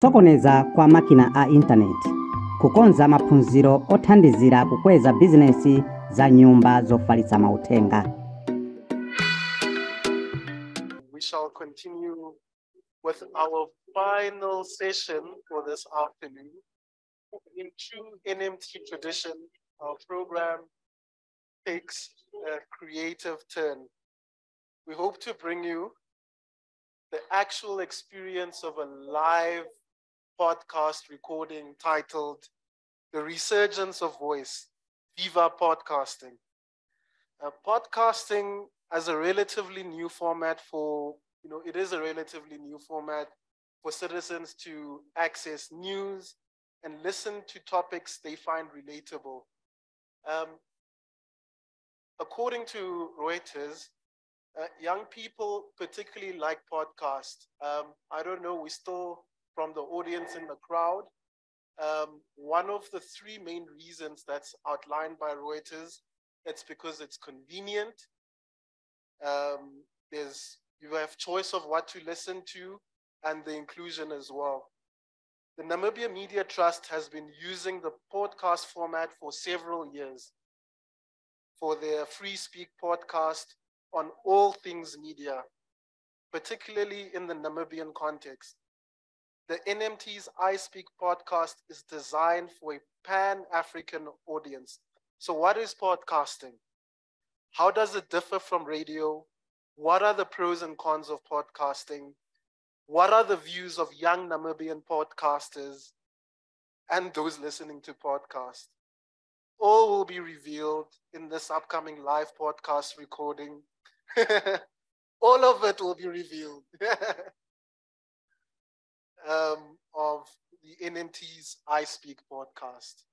Sokoneza kwa makina a intaneti kukonza maphunziro othandizira kukweza bizinesi za nyumba zofalitsa mauthenga. We shall continue with our final session for this afternoon. In true NMT tradition, our program takes a creative turn. We hope to bring you the actual experience of a live podcast recording titled The Resurgence of Voice, Viva Podcasting. Podcasting as a relatively new format it is a relatively new format for citizens to access news and listen to topics they find relatable. According to Reuters, young people particularly like podcasts. I don't know, we're still from the audience in the crowd. One of the three main reasons that's outlined by Reuters, it's because it's convenient. You have choice of what to listen to and the inclusion as well. The Namibia Media Trust has been using the podcast format for several years for their Free Speak podcast on all things media, particularly in the Namibian context. The NMT's iSPEAK podcast is designed for a pan-African audience. So what is podcasting? How does it differ from radio? What are the pros and cons of podcasting? What are the views of young Namibian podcasters and those listening to podcasts? All will be revealed in this upcoming live podcast recording. All of it will be revealed of the NMT's iSPEAK podcast.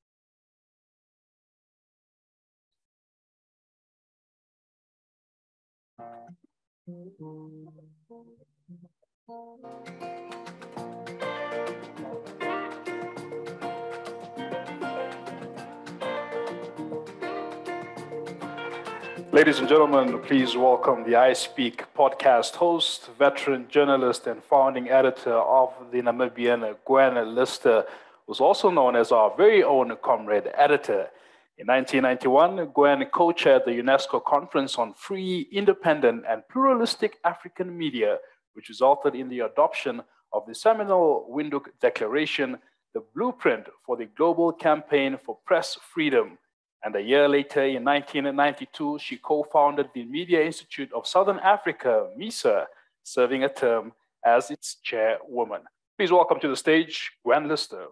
Ladies and gentlemen, please welcome the iSPEAK podcast host, veteran journalist, and founding editor of the Namibian, Gwen Lister, who's also known as our very own comrade editor. In 1991, Gwen co-chaired the UNESCO Conference on Free, Independent, and Pluralistic African Media, which resulted in the adoption of the seminal Windhoek Declaration, the blueprint for the global campaign for press freedom. And a year later, in 1992, she co-founded the Media Institute of Southern Africa, MISA, serving a term as its chairwoman. Please welcome to the stage, Gwen Lister.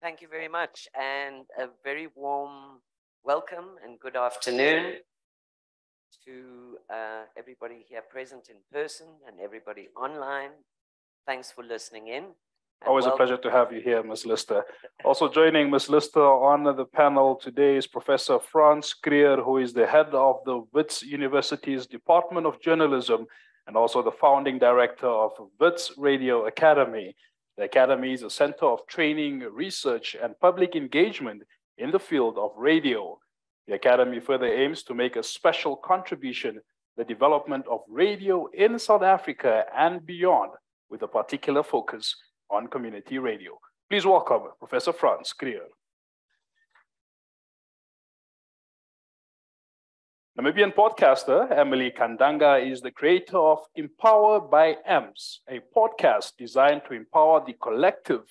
Thank you very much, and a very warm welcome and good afternoon to everybody here present in person and everybody online. Thanks for listening in. Always a pleasure to have you here, Ms. Lister. Also joining Ms. Lister on the panel today is Professor Frans Creer, who is the head of the Wits University's Department of Journalism and also the founding director of Wits Radio Academy. The Academy is a center of training, research, and public engagement in the field of radio. The Academy further aims to make a special contribution to the development of radio in South Africa and beyond, with a particular focus on community radio. Please welcome Professor Frans Creer. Namibian podcaster Emily Kandanga is the creator of Empower by EMS, a podcast designed to empower the collective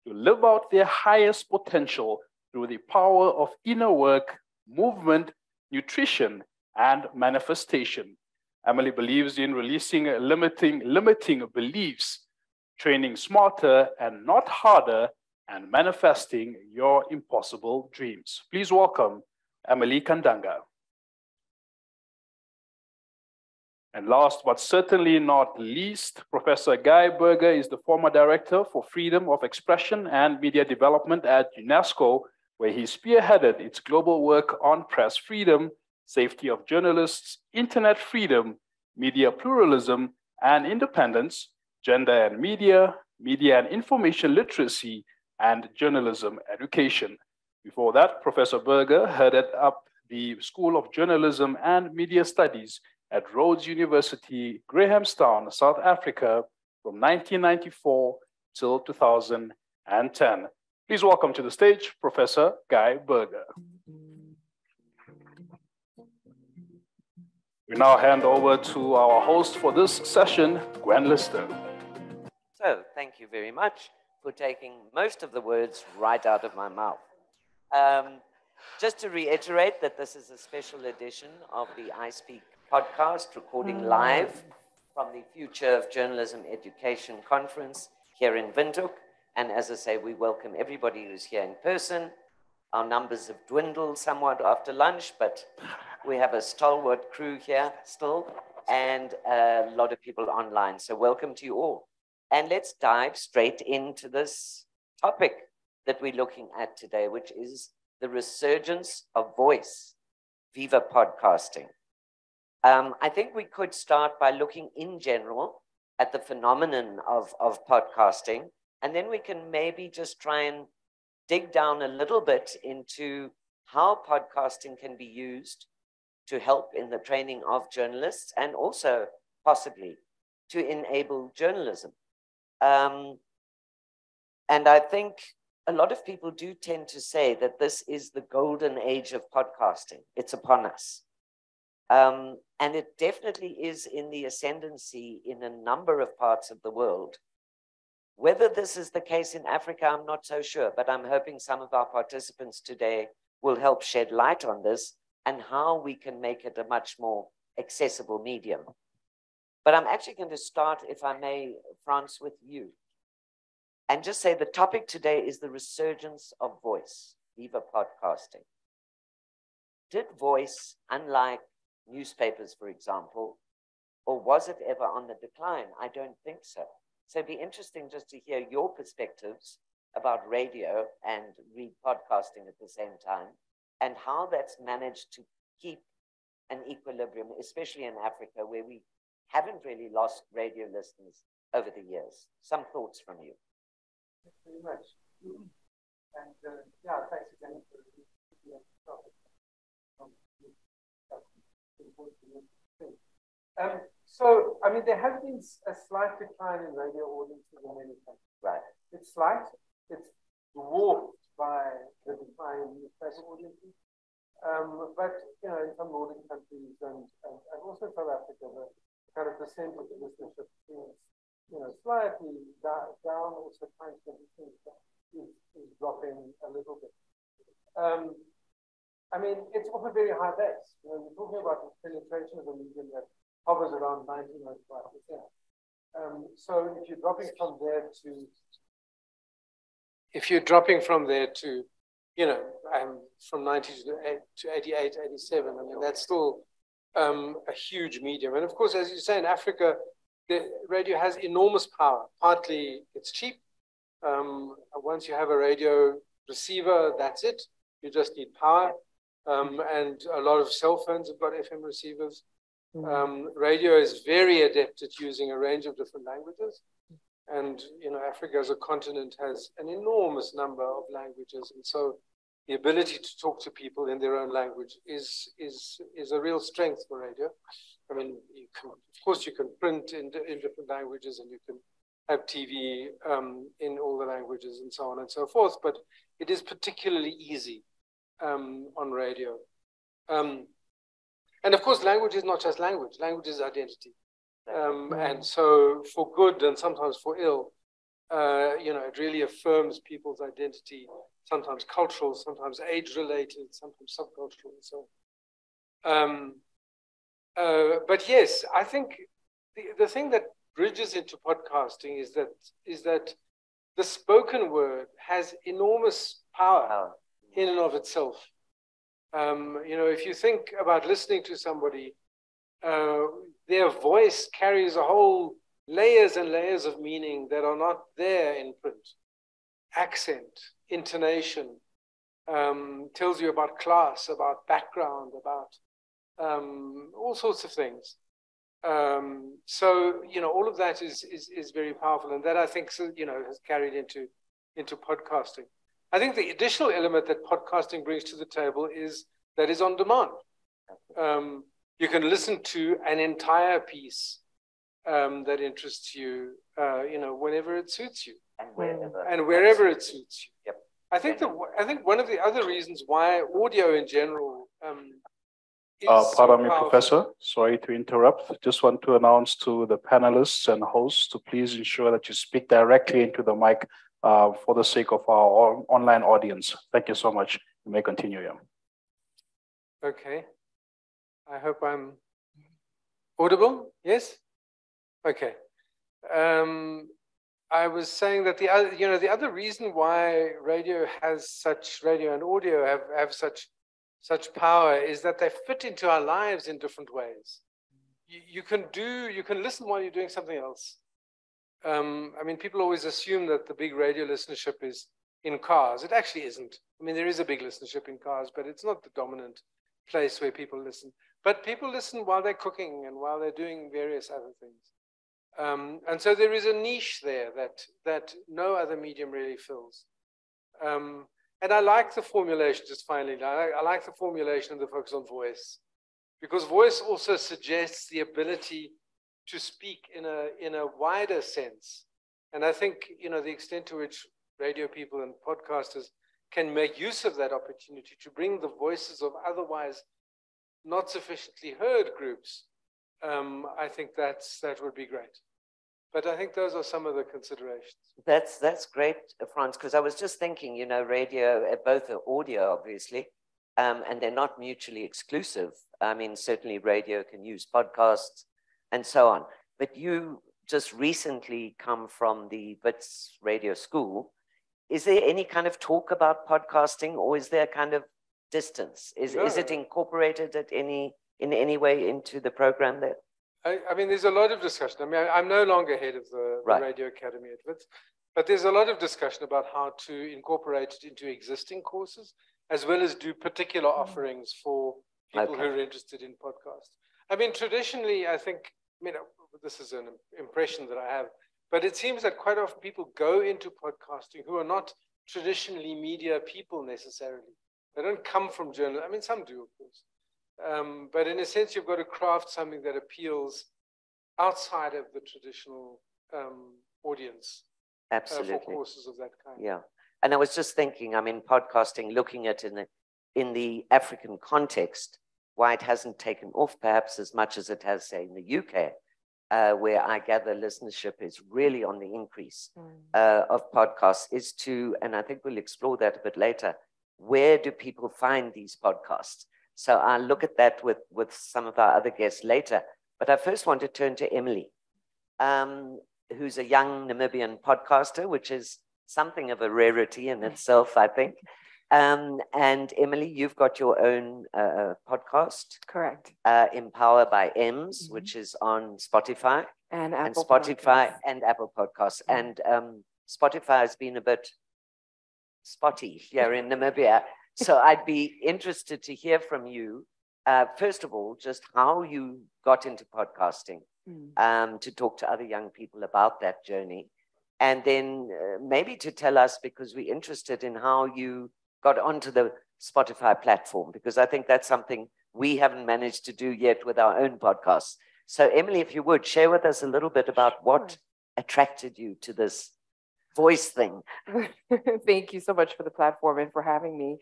to live out their highest potential through the power of inner work, movement, nutrition, and manifestation. Emily believes in releasing limiting beliefs, training smarter and not harder, and manifesting your impossible dreams. Please welcome Emily Kandanga. And last but certainly not least, Professor Guy Berger is the former director for freedom of expression and media development at UNESCO, where he spearheaded its global work on press freedom, safety of journalists, internet freedom, media pluralism and independence, gender and media, media and information literacy, and journalism education. Before that, Professor Berger headed up the School of Journalism and Media Studies at Rhodes University, Grahamstown, South Africa, from 1994 till 2010. Please welcome to the stage, Professor Guy Berger. We now hand over to our host for this session, Gwen Lister. So, thank you very much for taking most of the words right out of my mouth. Just to reiterate that this is a special edition of the iSPEAK podcast, recording live from the Future of Journalism Education Conference here in Windhoek. And as I say, we welcome everybody who's here in person. Our numbers have dwindled somewhat after lunch, but we have a stalwart crew here still and a lot of people online. So welcome to you all. And let's dive straight into this topic that we're looking at today, which is the resurgence of voice, Viva podcasting. I think we could start by looking in general at the phenomenon of podcasting, and then we can maybe just try and dig down a little bit into how podcasting can be used to help in the training of journalists and also possibly to enable journalism. And I think a lot of people do tend to say that this is the golden age of podcasting. It's upon us. And it definitely is in the ascendancy in a number of parts of the world. Whether this is the case in Africa, I'm not so sure, but I'm hoping some of our participants today will help shed light on this and how we can make it a much more accessible medium. But I'm actually going to start, if I may, Frans, with you. And just say the topic today is the resurgence of voice, Viva podcasting. Did voice, unlike newspapers, for example, or was it ever on the decline? I don't think so. So it'd be interesting just to hear your perspectives about radio and read podcasting at the same time, and how that's managed to keep an equilibrium, especially in Africa, where we haven't really lost radio listeners over the years. Some thoughts from you. Thanks very much. And yeah, thanks again for the topic. So, I mean, there has been a slight decline in radio audiences in many countries. Right. It's slight. It's dwarfed by the decline in newspaper audiences. But, you know, in some Nordic countries and also South Africa, the kind of percentage of listenership is, you know, slightly down, also kind of is dropping a little bit. I mean, it's off a very high base. You know, you're talking about the penetration of a medium that hovers around 95%. So if you're dropping from there to, you know, from 90 to 88, 87, I mean, that's still a huge medium. And of course, as you say, in Africa, the radio has enormous power. Partly it's cheap. Once you have a radio receiver, that's it. You just need power. And a lot of cell phones have got FM receivers. Radio is very adept at using a range of different languages. And, you know, Africa as a continent has an enormous number of languages. And so the ability to talk to people in their own language is a real strength for radio. I mean, of course, you can print in different languages, and you can have TV in all the languages and so on and so forth. But it is particularly easy on radio. And of course, language is not just language. Language is identity. And so for good and sometimes for ill, you know, it really affirms people's identity, sometimes cultural, sometimes age-related, sometimes subcultural, and so on. But yes, I think the thing that bridges into podcasting is that the spoken word has enormous power in and of itself. You know, if you think about listening to somebody, their voice carries a whole layers and layers of meaning that are not there in print. Accent, intonation, tells you about class, about background, about all sorts of things. So, you know, all of that is very powerful, and that I think, you know, has carried into podcasting. I think the additional element that podcasting brings to the table is that is on demand. You can listen to an entire piece that interests you, whenever it suits you. And wherever it suits you. Yep. I think one of the other reasons why audio in general is pardon me, powerful. Professor. Sorry to interrupt. Just want to announce to the panelists and hosts to please ensure that you speak directly into the mic for the sake of our online audience. Thank you so much. You may continue, yeah. Okay. I hope I'm audible. Yes? Okay. I was saying that the other reason why radio and audio have such power is that they fit into our lives in different ways. You can listen while you're doing something else. I mean, people always assume that the big radio listenership is in cars. It actually isn't. I mean, there is a big listenership in cars, but it's not the dominant place where people listen. But people listen while they're cooking and while they're doing various other things. And so there is a niche there that no other medium really fills. And I like the formulation, just finally, I like the formulation of the focus on voice, because voice also suggests the ability to speak in a wider sense. And I think, the extent to which radio people and podcasters can make use of that opportunity to bring the voices of otherwise not sufficiently heard groups, I think that would be great. But I think those are some of the considerations. That's great, Franz, because I was just thinking, radio, both are audio, obviously, and they're not mutually exclusive. I mean, certainly radio can use podcasts and so on. But you just recently come from the WITS radio school. Is there any kind of talk about podcasting, or is there kind of distance? Is it incorporated in any way into the program there? I mean, there's a lot of discussion. I mean, I'm no longer head of the Radio Academy at WITS, but there's a lot of discussion about how to incorporate it into existing courses, as well as do particular offerings for people who are interested in podcasts. I mean, traditionally, I think, this is an impression that I have, but it seems that quite often people go into podcasting who are not traditionally media people necessarily. They don't come from journalism. I mean, some do, of course. But in a sense, you've got to craft something that appeals outside of the traditional audience. Absolutely. For courses of that kind. Yeah. And I was just thinking, I mean, podcasting, looking at it in the African context, why it hasn't taken off perhaps as much as it has, say, in the UK, where I gather listenership is really on the increase of podcasts, is to, and I think we'll explore that a bit later, where do people find these podcasts? So I'll look at that with some of our other guests later. But I first want to turn to Emily, who's a young Namibian podcaster, which is something of a rarity in itself, I think. And Emily, you've got your own podcast. Correct. Empower by Ems, which is on Spotify. And Apple Spotify Podcasts. and Apple Podcasts. And Spotify has been a bit spotty here in Namibia. So I'd be interested to hear from you, first of all, just how you got into podcasting, to talk to other young people about that journey. And then maybe to tell us, because we're interested in how you got onto the Spotify platform, because I think that's something we haven't managed to do yet with our own podcasts. So Emily, if you would, share with us a little bit about what attracted you to this voice thing. Thank you so much for the platform and for having me.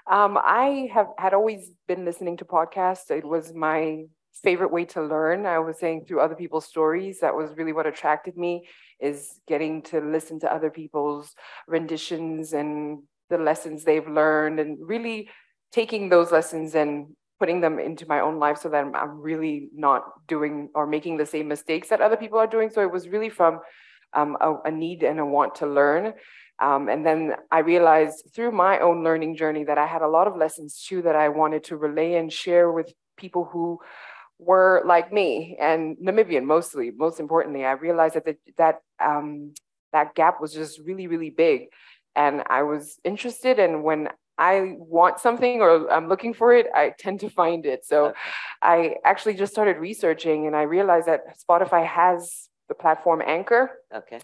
I had always been listening to podcasts. It was my favorite way to learn. I was saying through other people's stories, that was really what attracted me, is getting to listen to other people's renditions and the lessons they've learned, and really taking those lessons and putting them into my own life so that I'm really not doing or making the same mistakes that other people are doing. So it was really from a need and a want to learn. And then I realized through my own learning journey that I had a lot of lessons too that I wanted to relay and share with people who were like me, and Namibian mostly. Most importantly, I realized that gap was just really, really big. And I was interested, and when I want something or I'm looking for it, I tend to find it. So I actually just started researching, and I realized that Spotify has the platform Anchor,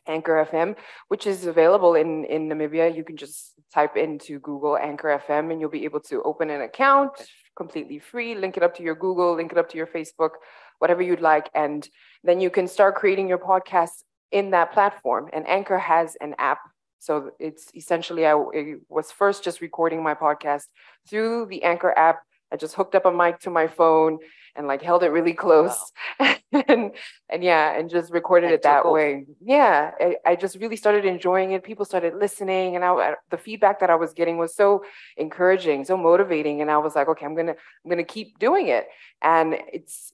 Anchor FM, which is available in Namibia. You can just type into Google Anchor FM and you'll be able to open an account, completely free. Link it up to your Google, link it up to your Facebook, whatever you'd like. And then you can start creating your podcast in that platform. And Anchor has an app. So it's essentially, I was first just recording my podcast through the Anchor app. I just hooked up a mic to my phone and like held it really close. Wow. and just recorded it that way. Yeah, I just really started enjoying it. People started listening, and the feedback that I was getting was so encouraging, so motivating. And I was like, okay, I'm gonna keep doing it. And it's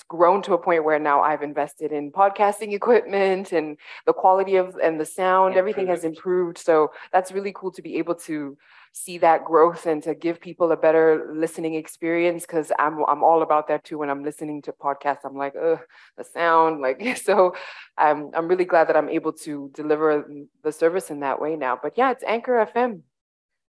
grown to a point where now I've invested in podcasting equipment, and the quality and the sound, everything has improved. So that's really cool to be able to see that growth and to give people a better listening experience, because I'm all about that too. When I'm listening to podcasts, I'm like, the sound, like, so I'm really glad that I'm able to deliver the service in that way now. But yeah, it's Anchor FM.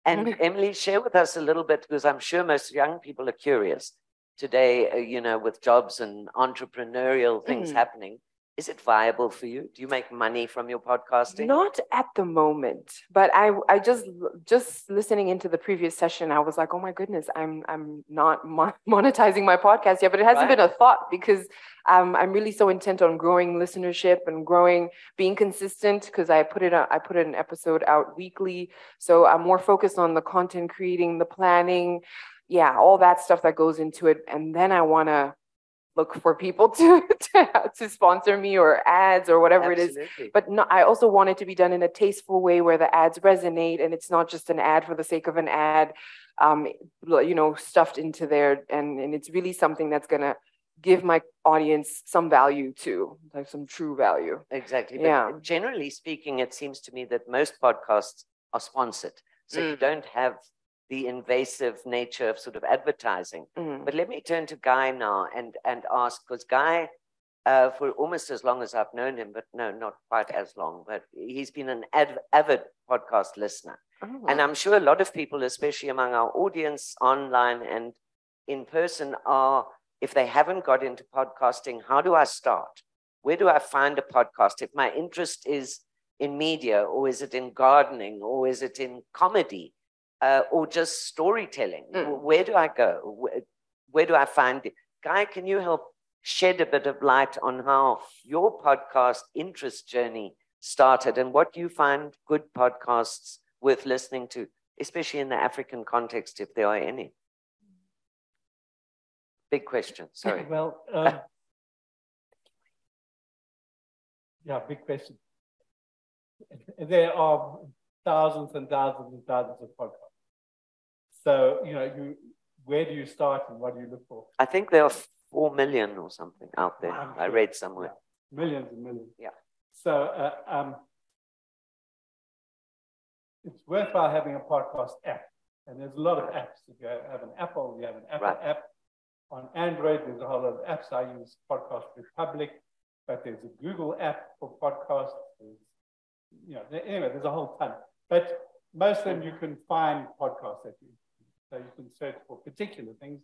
And Emily, share with us a little bit, because I'm sure most young people are curious today, with jobs and entrepreneurial things happening. Is it viable for you? Do you make money from your podcasting? Not at the moment, but I just listening into the previous session, I was like, oh my goodness, I'm not monetizing my podcast yet, but it hasn't been a thought, because I'm really so intent on growing listenership and being consistent, because I put an episode out weekly. So I'm more focused on the content creating, the planning, all that stuff that goes into it. And then I want to look for people to sponsor me, or ads, or whatever it is. But no, I also want it to be done in a tasteful way where the ads resonate, and it's not just an ad for the sake of an ad, stuffed into there. And it's really something that's going to give my audience some value too, like some true value. Exactly. But generally speaking, it seems to me that most podcasts are sponsored. So you don't have the invasive nature of sort of advertising. But let me turn to Guy now and ask, because Guy, for almost as long as I've known him, but no, not quite as long, but he's been an avid podcast listener. And I'm sure a lot of people, especially among our audience online and in person, are, if they haven't got into podcasting, how do I start? Where do I find a podcast? If my interest is in media, or is it in gardening, or is it in comedy? Or just storytelling. Where do I go? Where do I find it? Guy, can you help shed a bit of light on how your podcast interest journey started, and what you find good podcasts worth listening to, especially in the African context, if there are any? Big question, sorry. Well, big question. There are thousands and thousands and thousands of podcasts. So, where do you start and what do you look for? I think there are 4 million or something out there. I read somewhere. Millions and millions. Yeah. So, it's worthwhile having a podcast app. And there's a lot of apps. If you have an Apple, you have an Apple app. On Android, there's a whole lot of apps. I use Podcast Republic, but there's a Google app for podcasts. Anyway, there's a whole ton. But most of them you can find podcasts that so you can search for particular things,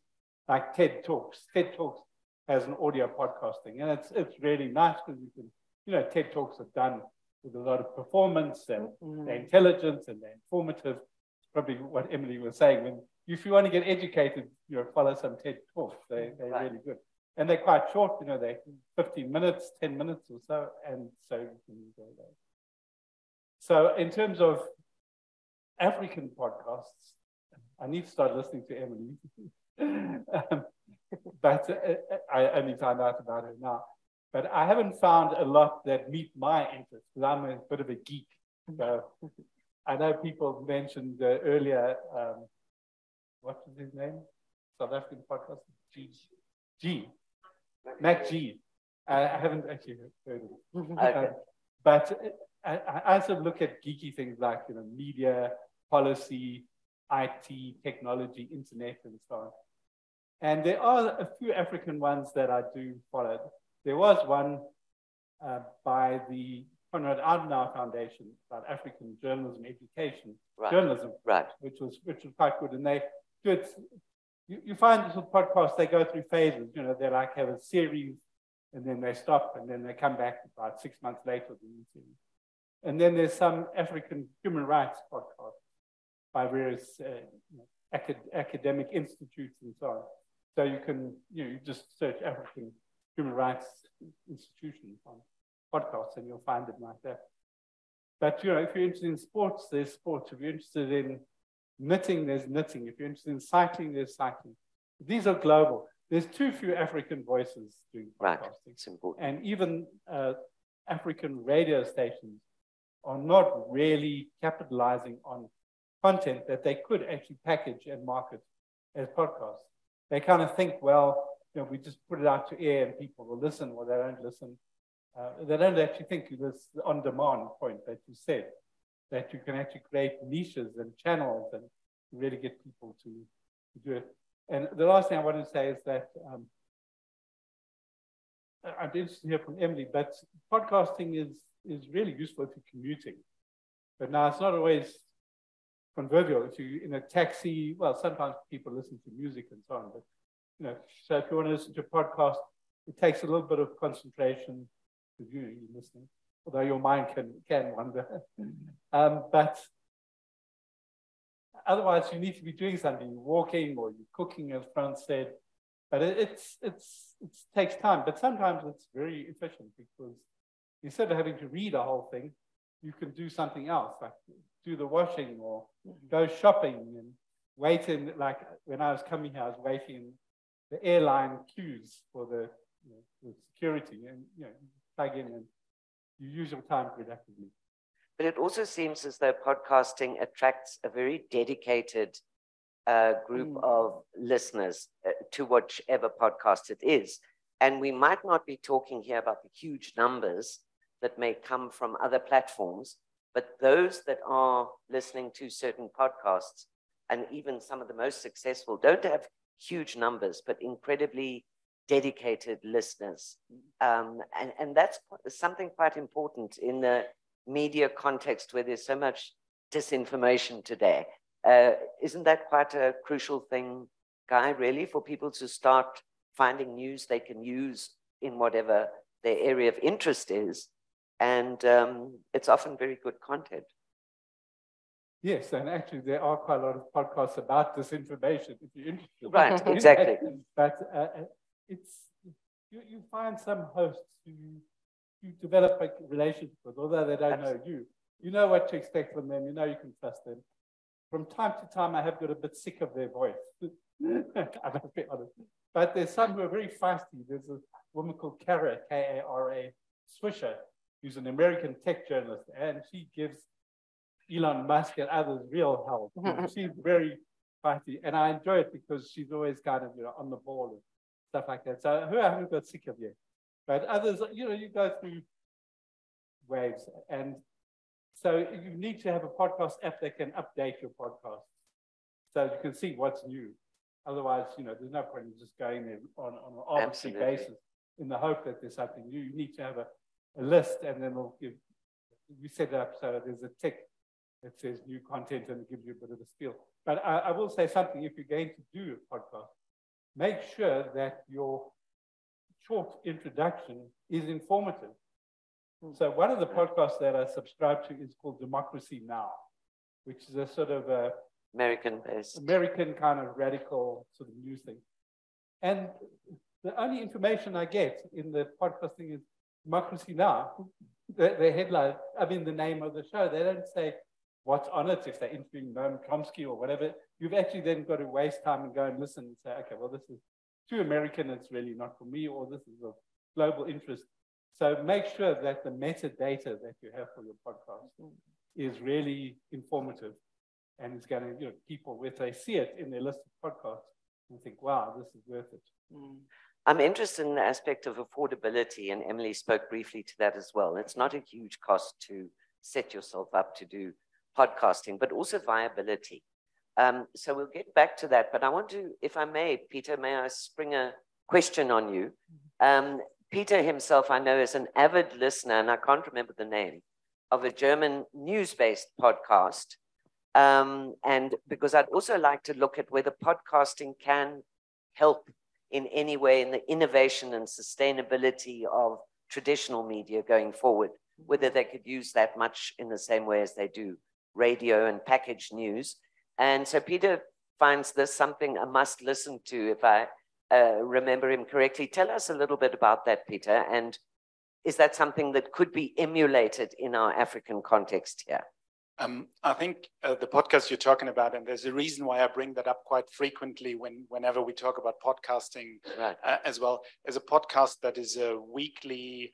like TED Talks. TED Talks has an audio podcasting, and it's really nice, because you can, TED Talks are done with a lot of performance, and they're intelligent and they're informative. Probably what Emily was saying, if you want to get educated, follow some TED Talks. They're really good. And they're quite short, they're 15 minutes, 10 minutes or so, and so you can enjoy those. So in terms of African podcasts, I need to start listening to Emily, but I only found out about her now. But I haven't found a lot that meet my interest, because I'm a bit of a geek. So I know people mentioned earlier, what was his name? South African podcast? Mac G. I haven't actually heard of it. Okay. But I also look at geeky things like media, policy, IT, technology, internet, and so on. And there are a few African ones that I do follow. There was one by the Konrad Adenauer Foundation about African journalism education, journalism, which was quite good. And they do it. You find this with podcasts, they go through phases. They like have a series, and then they stop, and then they come back about 6 months later with a new series. And then there's some African human rights podcasts by various academic institutes and so on. So you can, you just search African human rights institutions on podcasts and you'll find it like that. But, if you're interested in sports, there's sports. If you're interested in knitting, there's knitting. If you're interested in cycling, there's cycling. These are global. There's too few African voices doing podcasting. Right, it's important. And even African radio stations are not really capitalizing on content that they could actually package and market as podcasts. They kind of think, well, we just put it out to air and people will listen, or they don't listen. They don't actually think this on-demand point that you said, that you can actually create niches and channels and really get people to do it. And the last thing I want to say is that I'm interested to hear from Emily, but podcasting is really useful if you're commuting. But now it's not always convivial. If you're in a taxi, well, sometimes people listen to music and so on, but so if you want to listen to a podcast, it takes a little bit of concentration to you listening, although your mind can wander. But otherwise, you need to be doing something. You're walking or you're cooking, as Frans said. But it takes time. But sometimes it's very efficient because instead of having to read a whole thing, you can do something else, like do the washing or go shopping and wait in. Like when I was coming here, I was waiting in the airline queues for the security, and plug in and you use your time productively. But it also seems as though podcasting attracts a very dedicated group of listeners to whichever podcast it is. And we might not be talking here about the huge numbers that may come from other platforms, but those that are listening to certain podcasts, and even some of the most successful, don't have huge numbers, but incredibly dedicated listeners. And that's something quite important in the media context where there's so much disinformation today. Isn't that quite a crucial thing, Guy, really, for people to start finding news they can use in whatever their area of interest is? And it's often very good content. Yes, and actually there are quite a lot of podcasts about disinformation, if you're interested. Right, exactly. But you find some hosts who you develop a relationship with, although they don't know you. You know what to expect from them. You know you can trust them. From time to time, I have got a bit sick of their voice. I must be honest. But there's some who are very feisty. There's a woman called Kara, K-A-R-A, Swisher, who's an American tech journalist, and she gives Elon Musk and others real help. She's very feisty, and I enjoy it because she's always kind of on the ball and stuff like that. So who I haven't got sick of yet. But others, you go through waves. And so you need to have a podcast app that can update your podcast so you can see what's new. Otherwise, there's no point in just going there on an arbitrary basis in the hope that there's something new. You need to have a list, and then we set it up so there's a tick that says new content and it gives you a bit of a spiel. But I will say something, if you're going to do a podcast, make sure that your short introduction is informative. So one of the podcasts that I subscribe to is called Democracy Now!, which is a sort of a American kind of radical sort of news thing. And the only information I get in the podcasting is Democracy Now!, the headline, the name of the show. They don't say what's on it, if they're interviewing Noam Chomsky or whatever. You've actually then got to waste time and go and listen and say, okay, well, this is too American, it's really not for me, or this is of global interest. So make sure that the metadata that you have for your podcast is really informative and it's going to, people, if they see it in their list of podcasts, and think, wow, this is worth it. I'm interested in the aspect of affordability, and Emily spoke briefly to that as well. It's not a huge cost to set yourself up to do podcasting, but also viability. So we'll get back to that, but I want to, if I may, Peter, may I spring a question on you? Peter himself, I know, is an avid listener, and I can't remember the name, of a German news-based podcast. And because I'd also like to look at whether podcasting can help in any way in the innovation and sustainability of traditional media going forward, whether they could use that much in the same way as they do radio and packaged news. And so, Peter, finds this something a must listen to, if I remember him correctly. Tell us a little bit about that, Peter, and is that something that could be emulated in our African context here? I think the podcast you're talking about, and there's a reason why I bring that up quite frequently whenever we talk about podcasting, right. As well, is a podcast that is a weekly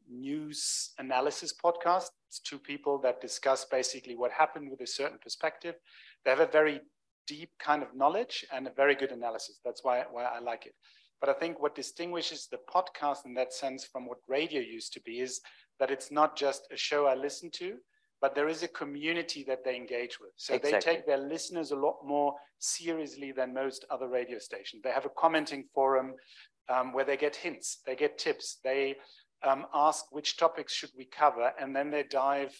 news analysis podcast. It's two people that discuss basically what happened with a certain perspective. They have a very deep kind of knowledge and a very good analysis. That's why I like it. But I think what distinguishes the podcast in that sense from what radio used to be is that it's not just a show I listen to, but there is a community that they engage with. So exactly. They take their listeners a lot more seriously than most other radio stations. They have a commenting forum where they get hints, they get tips, they ask which topics should we cover, and then they dive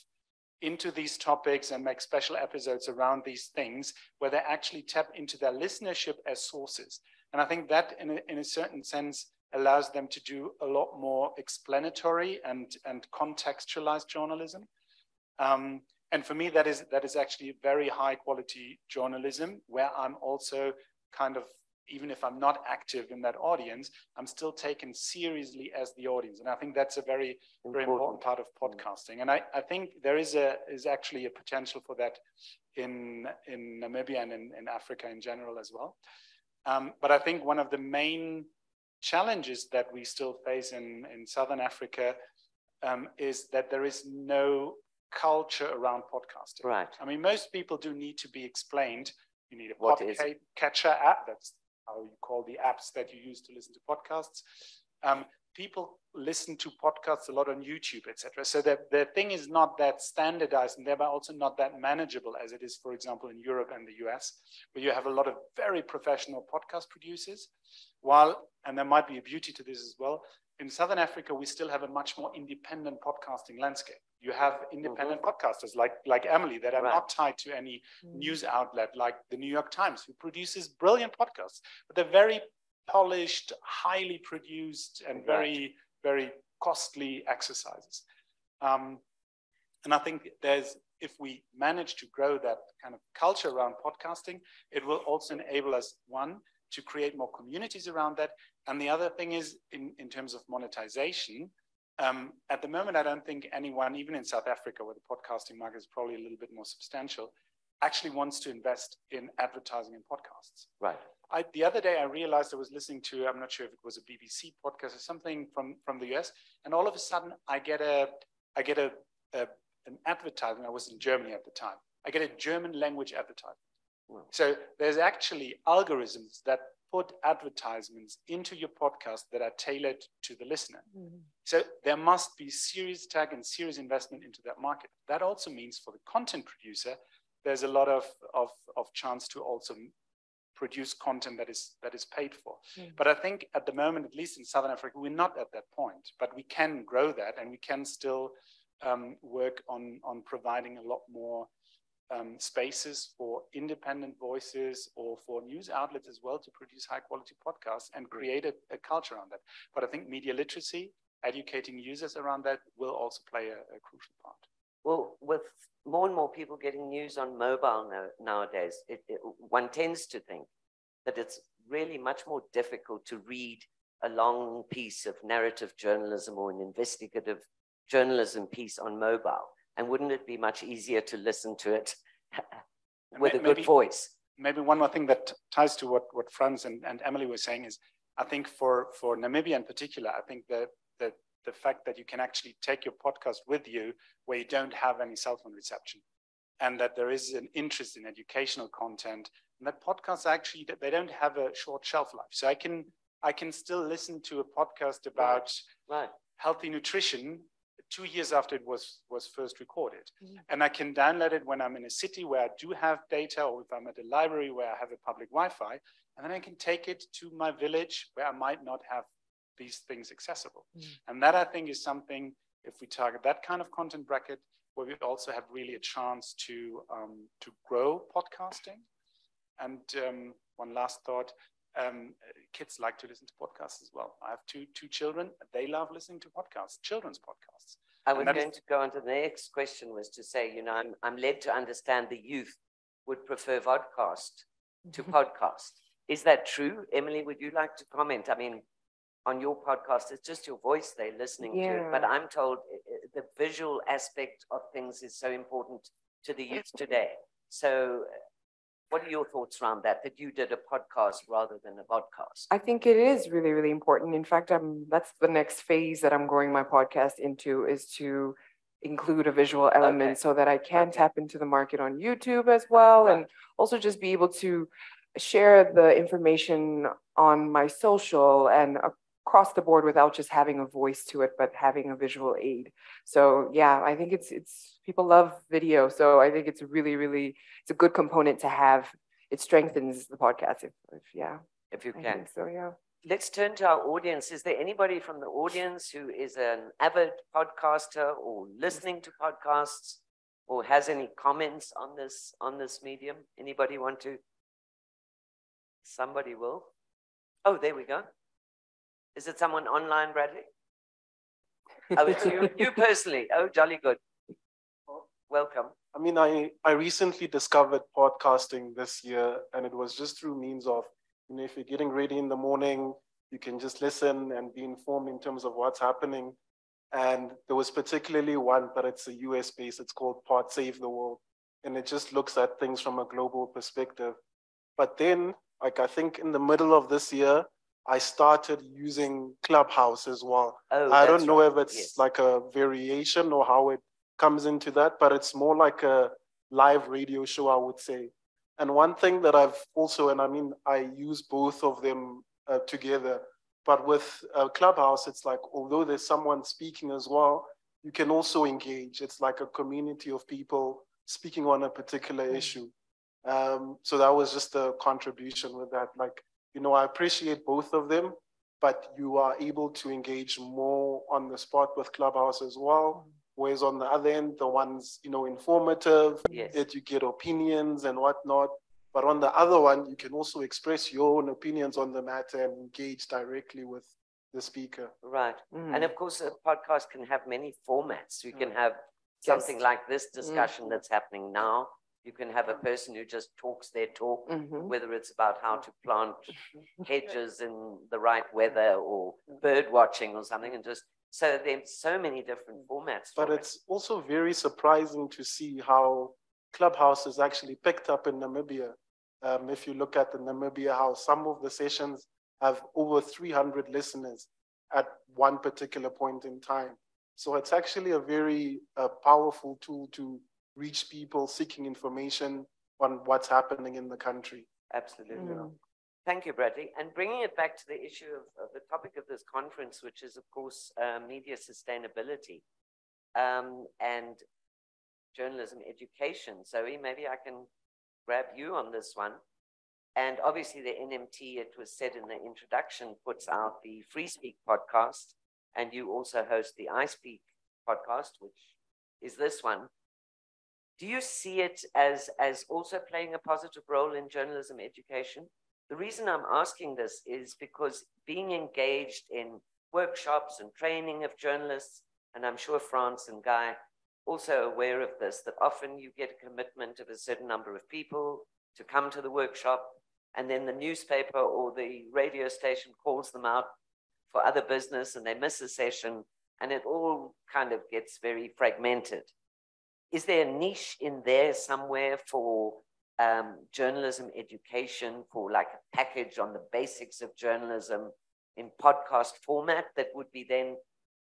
into these topics and make special episodes around these things where they actually tap into their listenership as sources. And I think that in a certain sense allows them to do a lot more explanatory and contextualized journalism. And for me, that is actually very high quality journalism where I'm also kind of, even if I'm not active in that audience, I'm still taken seriously as the audience. And I think that's a very important part of podcasting. And I think there is actually a potential for that in Namibia and in Africa in general as well. But I think one of the main challenges that we still face in Southern Africa is that there is no culture around podcasting. Right. I mean, most people do need to be explained. You need a podcatcher app. That's how you call the apps that you use to listen to podcasts. People listen to podcasts a lot on YouTube, etc. So that the thing is not that standardized and thereby also not that manageable as it is, for example, in Europe and the US, where you have a lot of very professional podcast producers. And there might be a beauty to this as well, in Southern Africa, we still have a much more independent podcasting landscape. You have independent podcasters like Emily that are not tied to any news outlet like the New York Times, who produces brilliant podcasts, but they're very polished, highly produced, and very, very costly exercises. And I think if we manage to grow that kind of culture around podcasting, it will also enable us, one, to create more communities around that. And the other thing is in terms of monetization, at the moment, I don't think anyone, even in South Africa, where the podcasting market is probably a little bit more substantial, actually wants to invest in advertising in podcasts. Right. The other day, I realized I was listening to, I'm not sure if it was a BBC podcast or something from the US, and all of a sudden I get an advertisement. I was in Germany at the time. I get a German language advertisement. Wow. So there's actually algorithms that put advertisements into your podcast that are tailored to the listener. Mm-hmm. So there must be serious tech and serious investment into that market. That also means for the content producer, there's a lot of chance to also produce content that is paid for. Mm-hmm. But I think at the moment, at least in Southern Africa, we're not at that point, but we can grow that, and we can still work on providing a lot more spaces for independent voices or for news outlets as well to produce high quality podcasts and create a culture around that. But I think media literacy, educating users around that will also play a crucial part. Well, with more and more people getting news on mobile nowadays, one tends to think that it's really much more difficult to read a long piece of narrative journalism or an investigative journalism piece on mobile. And wouldn't it be much easier to listen to it with a good voice? Maybe one more thing that ties to what Franz and Emily were saying is, I think for Namibia in particular, I think that the fact that you can actually take your podcast with you where you don't have any cell phone reception, and that there is an interest in educational content, and that podcasts actually, they don't have a short shelf life. So I can still listen to a podcast about healthy nutrition 2 years after it was first recorded. Mm-hmm. And I can download it when I'm in a city where I do have data, or if I'm at a library where I have a public Wi-Fi, and then I can take it to my village where I might not have these things accessible. Mm-hmm. And that, I think, is something, if we target that kind of content bracket, where we also have really a chance to grow podcasting. And one last thought, kids like to listen to podcasts as well. I have two children. They love listening to podcasts, children's podcasts. I was going to go on to the next question, was to say, I'm led to understand the youth would prefer vodcast to podcast. Is that true? Emily, would you like to comment? I mean, on your podcast, it's just your voice they're listening to it, but I'm told the visual aspect of things is so important to the youth today. So what are your thoughts around that you did a podcast rather than a podcast? I think it is really, really important. In fact, that's the next phase that I'm growing my podcast into, is to include a visual element so that I can tap into the market on YouTube as well, and also just be able to share the information on my social and across the board without just having a voice to it, but having a visual aid. So yeah, I think it's people love video. So I think it's really, really, it's a good component to have. It strengthens the podcast if you can. So yeah. Let's turn to our audience. Is there anybody from the audience who is an avid podcaster or listening to podcasts or has any comments on this medium? Anybody want to? Somebody will. Oh, there we go. Is it someone online, Bradley? Oh, it's you personally. Oh, jolly good. Welcome. I mean, I recently discovered podcasting this year, and it was just through means of, if you're getting ready in the morning, you can just listen and be informed in terms of what's happening. And there was particularly one, but it's a US based, it's called Pod Save the World. And it just looks at things from a global perspective. But then, I think in the middle of this year, I started using Clubhouse as well. Oh, I don't know if it's like a variation or how it comes into that, but it's more like a live radio show, I would say. And one thing that I've also, and I mean, I use both of them together, but with Clubhouse, it's like, although there's someone speaking as well, you can also engage. It's like a community of people speaking on a particular issue. So that was just a contribution with that. Like, I appreciate both of them, but you are able to engage more on the spot with Clubhouse as well. Whereas on the other end, the one's, informative, that you get opinions and whatnot. But on the other one, you can also express your own opinions on the matter and engage directly with the speaker. Right. And of course, a podcast can have many formats. You can have something like this discussion that's happening now. You can have a person who just talks their talk, whether it's about how to plant hedges in the right weather or bird watching or something, and just so there's so many different formats. But it's also very surprising to see how Clubhouse is actually picked up in Namibia. If you look at the Namibia House, some of the sessions have over 300 listeners at one particular point in time. So it's actually a very powerful tool to reach people seeking information on what's happening in the country. Absolutely. Thank you, Bradley. And bringing it back to the issue of the topic of this conference, which is, of course, media sustainability and journalism education. Zoe, maybe I can grab you on this one. And obviously the NMT, it was said in the introduction, puts out the Free Speak podcast, and you also host the iSPEAK podcast, which is this one. Do you see it as also playing a positive role in journalism education? The reason I'm asking this is because being engaged in workshops and training of journalists, and I'm sure France and Guy also aware of this, that often you get a commitment of a certain number of people to come to the workshop, and then the newspaper or the radio station calls them out for other business and they miss a session, and it all kind of gets very fragmented. Is there a niche in there somewhere for journalism education, for like a package on the basics of journalism in podcast format that would be then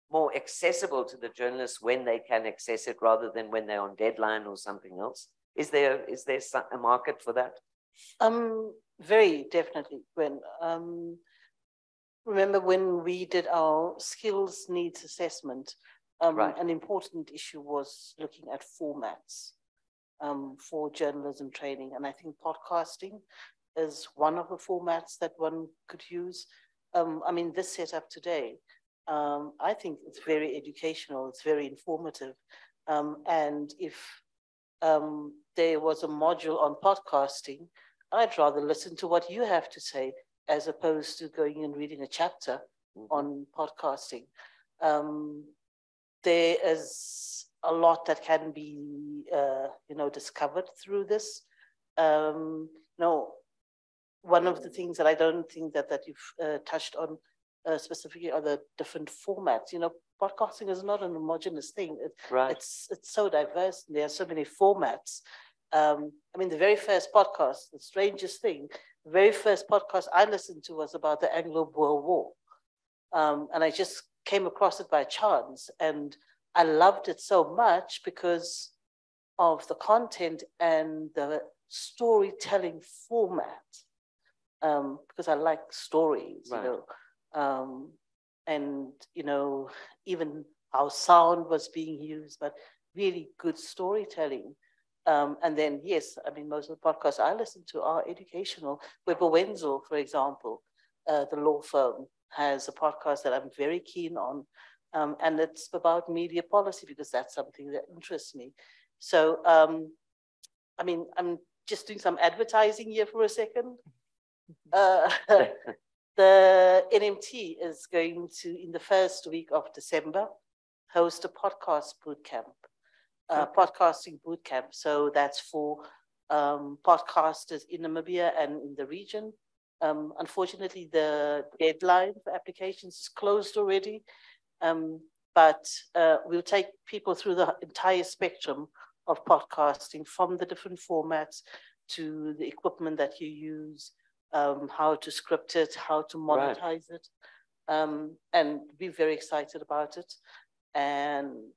more accessible to the journalists when they can access it rather than when they're on deadline or something else? Is there a market for that? Very definitely. Remember when we did our skills needs assessment, an important issue was looking at formats for journalism training. And I think podcasting is one of the formats that one could use. I mean, this setup today, I think it's very educational, it's very informative. And if there was a module on podcasting, I'd rather listen to what you have to say as opposed to going and reading a chapter on podcasting. There is a lot that can be, discovered through this. one of the things that I don't think that you've touched on specifically are the different formats. You know, podcasting is not an homogeneous thing. It's so diverse. And there are so many formats. I mean, the very first podcast, the strangest thing, the very first podcast I listened to was about the Anglo-Boer War. And I just came across it by chance. And I loved it so much because of the content and the storytelling format. Because I like stories, you know. And, you know, even how sound was being used, but really good storytelling. And then, yes, I mean, most of the podcasts I listen to are educational. Weber Wenzel, for example, the law firm, has a podcast that I'm very keen on. And it's about media policy because that's something that interests me. So, I mean, I'm just doing some advertising here for a second. The NMT is going to, in the first week of December, host a podcast bootcamp. Podcasting bootcamp. So that's for podcasters in Namibia and in the region. Unfortunately, the deadline for applications is closed already, but we'll take people through the entire spectrum of podcasting, from the different formats to the equipment that you use, how to script it, how to monetize it, and we're very excited about it. And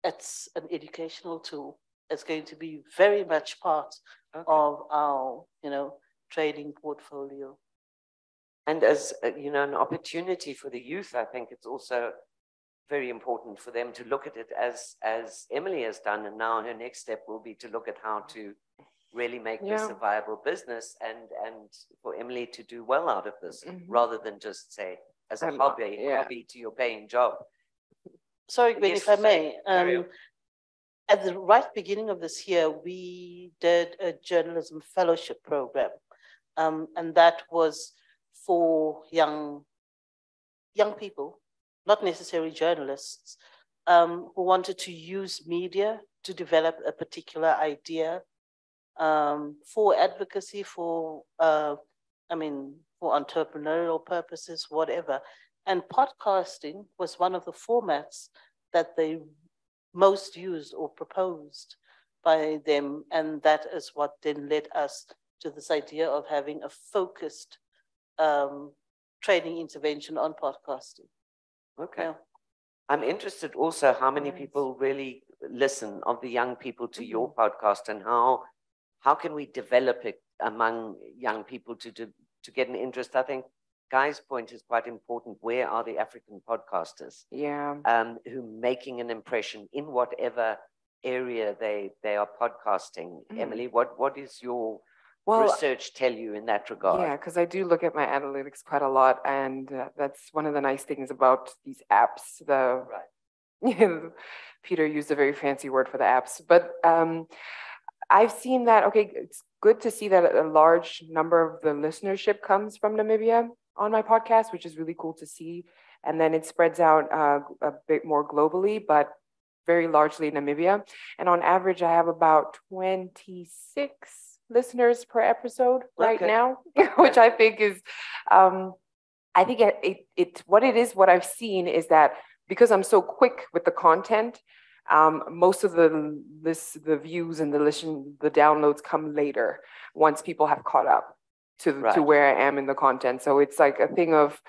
it's an educational tool. It's going to be very much part of our, you know, trading portfolio. And as, you know, an opportunity for the youth, I think it's also very important for them to look at it as Emily has done. And now her next step will be to look at how to really make this a viable business, and for Emily to do well out of this, rather than just say, as a hobby to your paying job. Sorry, Gwen, if I may. At the right beginning of this year, we did a journalism fellowship program. And that was for young people, not necessarily journalists, who wanted to use media to develop a particular idea for advocacy, for entrepreneurial purposes, whatever. And podcasting was one of the formats that they most used or proposed by them. And that is what then led us to this idea of having a focused training intervention on podcasting. Okay. Yeah. I'm interested also how many people really listen, of the young people, to your podcast, and how can we develop it among young people to get an interest. I think Guy's point is quite important. Where are the African podcasters? Yeah. Who making an impression in whatever area they are podcasting? Emily, what is your research tell you in that regard? Yeah, because I do look at my analytics quite a lot, and that's one of the nice things about these apps. Peter used a very fancy word for the apps, but I've seen that, it's good to see that a large number of the listenership comes from Namibia on my podcast, which is really cool to see. And then it spreads out a bit more globally, but very largely Namibia. And on average, I have about 26 listeners per episode right now, which I think is, I think what I've seen is that because I'm so quick with the content, most of the views and the downloads come later, once people have caught up to where I am in the content. So it's like a thing of,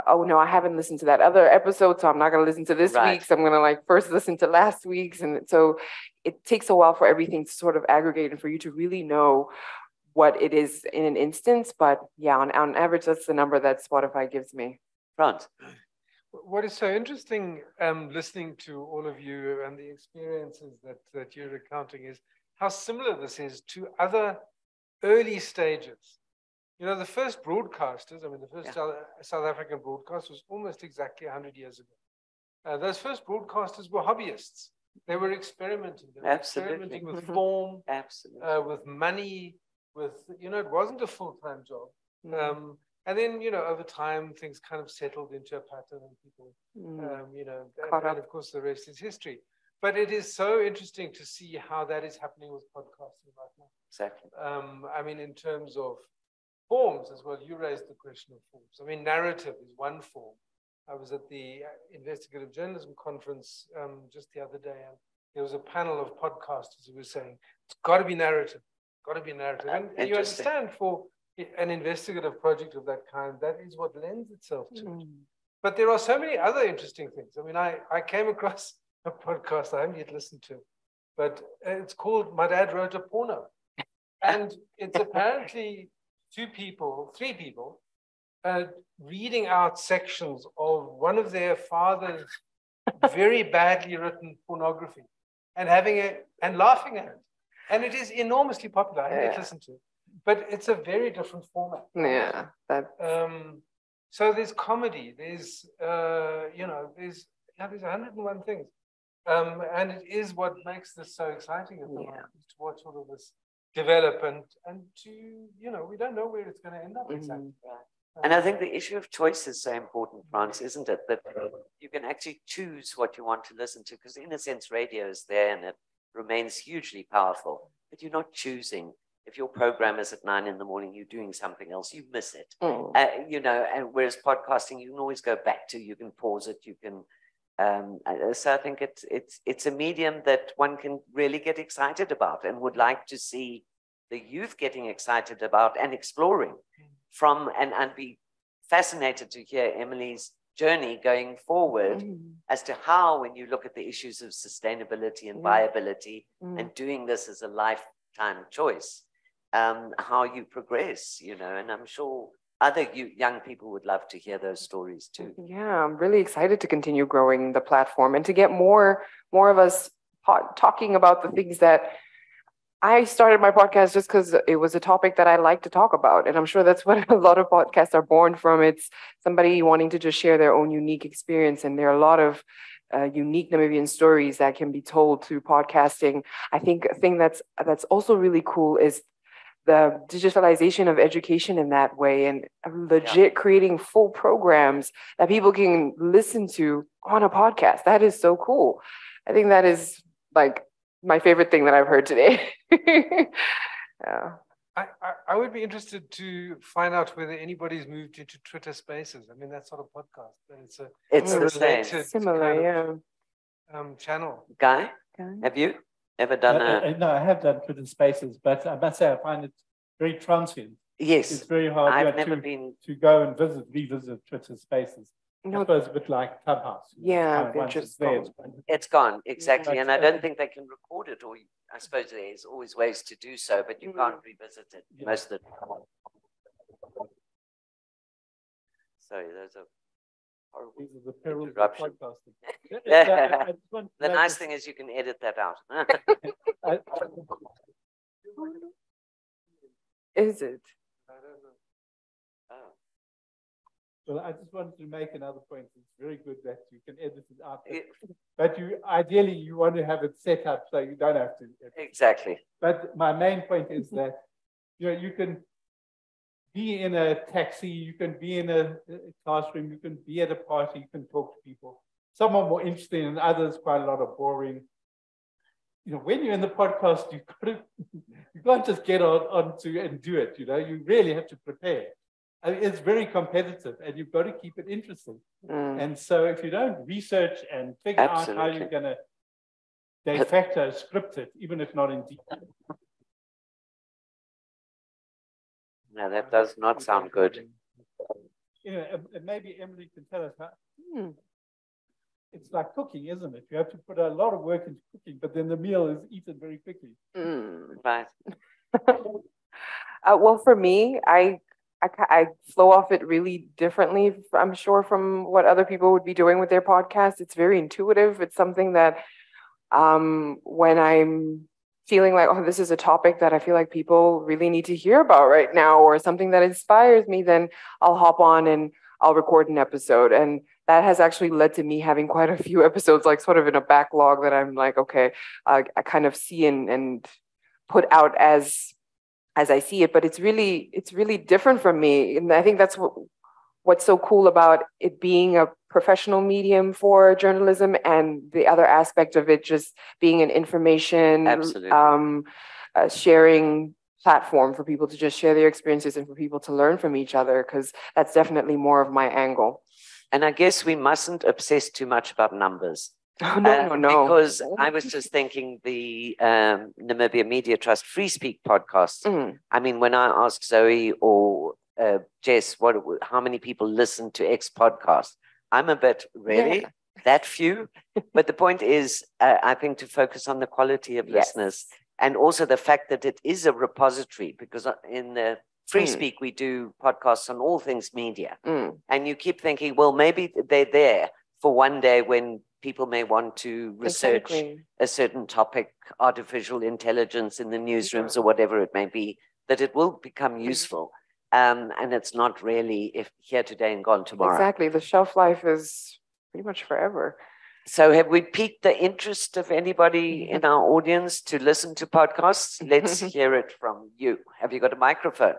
oh no, I haven't listened to that other episode, so I'm not going to listen to this week's. I'm going to first listen to last week's. And so it takes a while for everything to sort of aggregate and for you to really know what it is in an instance. But yeah, on average, that's the number that Spotify gives me. Frans. What is so interesting listening to all of you and the experiences that you're recounting is how similar this is to other early stages. You know, the first broadcasters, the first South African broadcast was almost exactly 100 years ago. Those first broadcasters were hobbyists. They were experimenting. They were experimenting with form, with money, it wasn't a full-time job. And then, over time, things kind of settled into a pattern and people, and of course, the rest is history. But it is so interesting to see how that is happening with podcasting right now. Exactly. In terms of forms as well. You raised the question of forms. I mean, narrative is one form. I was at the Investigative Journalism Conference just the other day, and there was a panel of podcasters who were saying, it's got to be narrative, got to be narrative. And you understand for an investigative project of that kind, that is what lends itself to it. But there are so many other interesting things. I mean, I came across a podcast I haven't yet listened to, but it's called My Dad Wrote a Porno. And it's apparently three people, reading out sections of one of their father's very badly written pornography and having it and laughing at it. And it is enormously popular. I haven't listened to it. But it's a very different format. Yeah. So there's comedy, there's there's 101 things. And it is what makes this so exciting at the moment, to watch all of this develop and to, we don't know where it's going to end up exactly. And I think the issue of choice is so important, France, isn't it? That you can actually choose what you want to listen to, because in a sense, radio is there and it remains hugely powerful, but you're not choosing. If your program is at 9 in the morning, you're doing something else, you miss it. And whereas podcasting, you can always go back to, you can pause it, you can. So I think it's a medium that one can really get excited about and would like to see the youth getting excited about and exploring from, and be fascinated to hear Emily's journey going forward as to how, when you look at the issues of sustainability and viability and doing this as a lifetime choice, how you progress, and I'm sure other young people would love to hear those stories too. Yeah, I'm really excited to continue growing the platform and to get more of us talking about the things that I started my podcast just because it was a topic that I like to talk about. And I'm sure that's what a lot of podcasts are born from. It's somebody wanting to just share their own unique experience. And there are a lot of unique Namibian stories that can be told through podcasting. I think a thing that's also really cool is the digitalization of education in that way, and legit creating full programs that people can listen to on a podcast. That is so cool. I think that is like my favorite thing that I've heard today. Yeah. I would be interested to find out whether anybody's moved into Twitter Spaces. I mean, that's not a podcast, but it's a related similar, channel. Guy, have you ever done No, I have done Twitter Spaces, but I must say I find it very transient. Yes. It's very hard I've never been to go and revisit Twitter Spaces. I suppose a bit like Clubhouse. Yeah, it's gone, exactly. And I don't think they can record it, or I suppose there's always ways to do so, but you can't revisit it most of the time. Sorry, those are horrible. These are the perils of podcasting. The nice thing is you can edit that out. Is it? I don't know. Oh. Well, I just wanted to make another point. It's very good that you can edit it out, but ideally you want to have it set up so you don't have to. Exactly. But my main point is that you can be in a taxi, you can be in a classroom, you can be at a party, you can talk to people. Some are more interesting than others, quite a lot of boring. When you're in the podcast, you can't just get onto and do it. You really have to prepare. I mean, it's very competitive, and you've got to keep it interesting. And so, if you don't research and figure out how you're going to de facto script it, even if not in detail. No, that does not sound good. Maybe Emily can tell us how. It's like cooking, isn't it? You have to put a lot of work into cooking, but then the meal is eaten very quickly. Right. Well, for me, I flow off it really differently, I'm sure, from what other people would be doing with their podcast. It's very intuitive. It's something that when I'm feeling like, this is a topic that I feel like people really need to hear about right now, or something that inspires me, then I'll hop on and I'll record an episode. And that has actually led to me having quite a few episodes, like sort of in a backlog that I'm like, okay, I kind of see and put out as I see it, but it's really different from me. And I think that's what's so cool about it being a professional medium for journalism, and the other aspect of it just being an information, sharing platform for people to just share their experiences and for people to learn from each other, because that's definitely more of my angle. And I guess we mustn't obsess too much about numbers. No. Because I was just thinking the Namibia Media Trust Free Speak podcast. I mean, when I ask Zoe or Jess, how many people listen to X podcast, I'm a bit, really? That few? But the point is, I think to focus on the quality of listeners, and also the fact that it is a repository, because in the Free Speak, we do podcasts on all things media. And you keep thinking, well, maybe they're there for one day when people may want to research a certain topic, artificial intelligence in the newsrooms or whatever it may be, that it will become useful. And it's not really here today and gone tomorrow. Exactly. The shelf life is pretty much forever. So have we piqued the interest of anybody in our audience to listen to podcasts? Let's hear it from you. Have you got a microphone?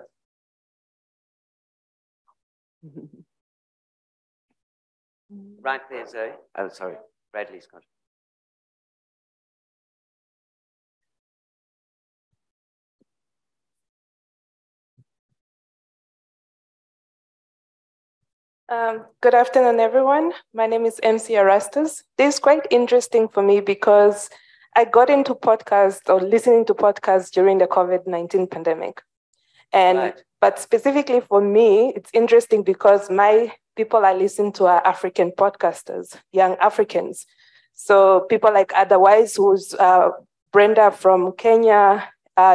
Right there, Zoe. Oh, sorry. Bradley's got it. Good afternoon, everyone. My name is MC Arastas. This is quite interesting for me because I got into podcasts or listening to podcasts during the COVID-19 pandemic. But specifically for me, it's interesting because my people I listen to are African podcasters, young Africans. So people like Otherwise, who's Brenda from Kenya,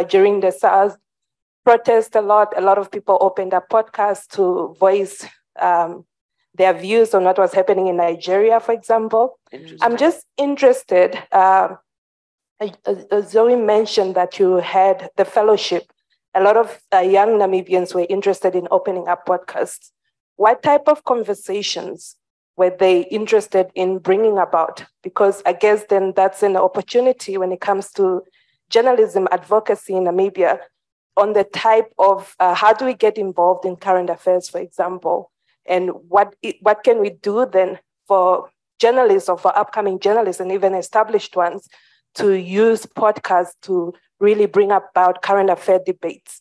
during the SARS protest a lot of people opened up podcasts to voice their views on what was happening in Nigeria, for example. I'm just interested, Zoe mentioned that you had the fellowship. A lot of young Namibians were interested in opening up podcasts. What type of conversations were they interested in bringing about? Because I guess then that's an opportunity when it comes to journalism advocacy in Namibia on the type of how do we get involved in current affairs, for example, and what can we do then for journalists or for upcoming journalists and even established ones to use podcasts to really bring about current affair debates?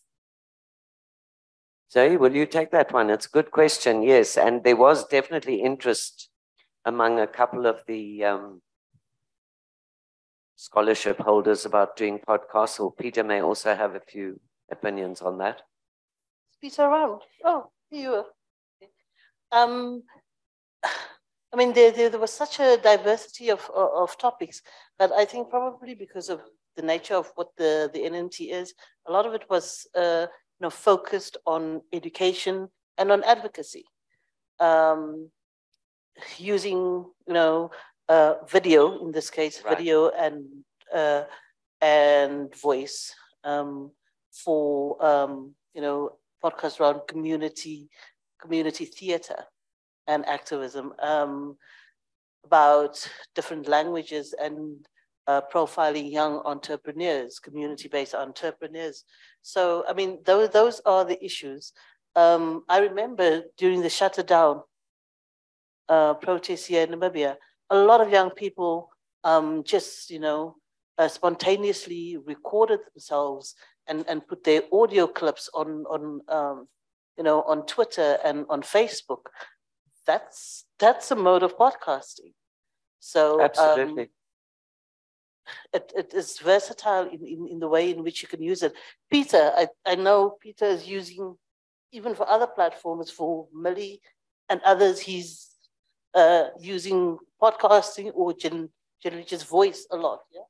Zoe, will you take that one? It's a good question, yes. And there was definitely interest among a couple of the scholarship holders about doing podcasts, or Peter may also have a few opinions on that. Peter around. Oh, here you are. I mean, there was such a diversity of topics, but I think probably because of the nature of what the NMT is, a lot of it was focused on education and on advocacy, using video, in this case, video and voice for podcasts around community theater and activism, about different languages and profiling young entrepreneurs, community-based entrepreneurs. So, I mean, those are the issues. I remember during the shutter down protests here in Namibia, a lot of young people just, spontaneously recorded themselves and put their audio clips on Twitter and on Facebook. That's a mode of podcasting. So absolutely. It is versatile in the way in which you can use it. Peter, I know Peter is using, even for other platforms, for Millie and others, he's using podcasting or generally just voice a lot, yeah?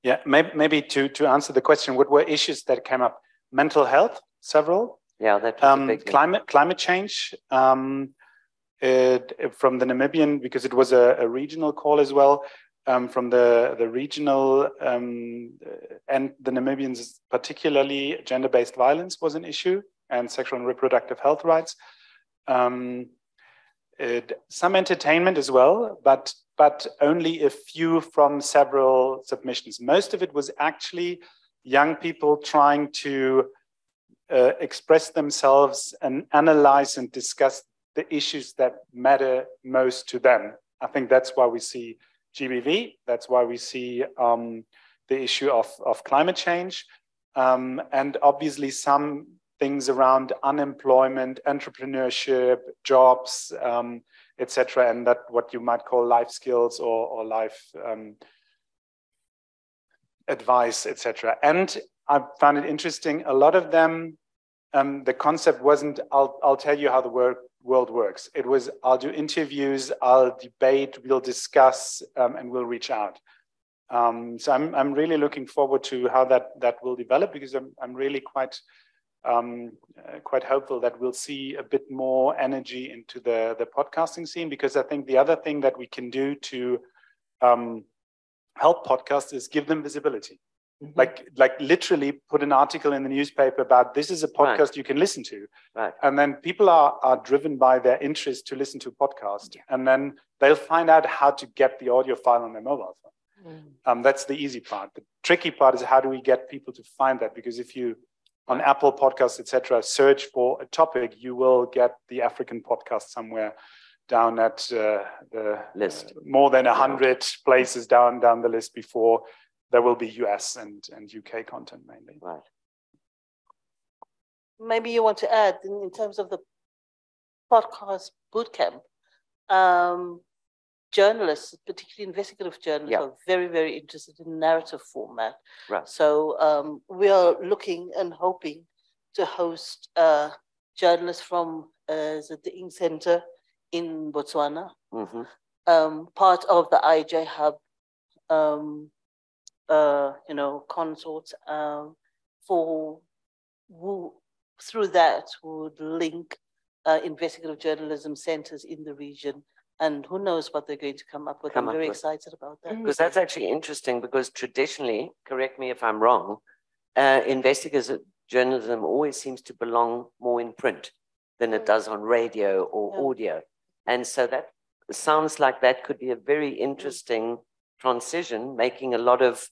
Yeah, maybe to answer the question, what were issues that came up? Mental health, several. Yeah, that was a big thing. Climate change, from the Namibian, because it was a regional call as well, from the regional and the Namibians, particularly gender-based violence was an issue, and sexual and reproductive health rights. Some entertainment as well, but only a few from several submissions. Most of it was actually young people trying to express themselves and analyze and discuss the issues that matter most to them. I think that's why we see GBV. That's why we see the issue of climate change. and obviously some things around unemployment, entrepreneurship, jobs, etc., and that what you might call life skills or life advice, etc. And I found it interesting. A lot of them, the concept wasn't, I'll tell you how the world works. It was, I'll do interviews, I'll debate, we'll discuss, and we'll reach out. So I'm really looking forward to how that will develop, because I'm really quite hopeful that we'll see a bit more energy into the podcasting scene, because I think the other thing that we can do to help podcasts is give them visibility. Mm-hmm. Like literally put an article in the newspaper about this is a podcast you can listen to. Right. And then people are driven by their interest to listen to a podcast. Yeah. And then they'll find out how to get the audio file on their mobile phone. Mm. That's the easy part. The tricky part is how do we get people to find that? Because if you, on Apple Podcasts, etc., search for a topic, you will get the African podcast somewhere down at the list. More than 100 places down the list before there will be US and UK content mainly. Right. Maybe you want to add in terms of the podcast bootcamp, journalists, particularly investigative journalists, are very, very interested in narrative format. Right. So we are looking and hoping to host journalists from the Ing Center in Botswana, part of the IJ Hub, consorts for who through that would link investigative journalism centers in the region, and who knows what they're going to come up with. I'm very excited about that. Because that's actually interesting, because traditionally, correct me if I'm wrong, investigative journalism always seems to belong more in print than it does on radio or audio. And so that sounds like that could be a very interesting transition, making a lot of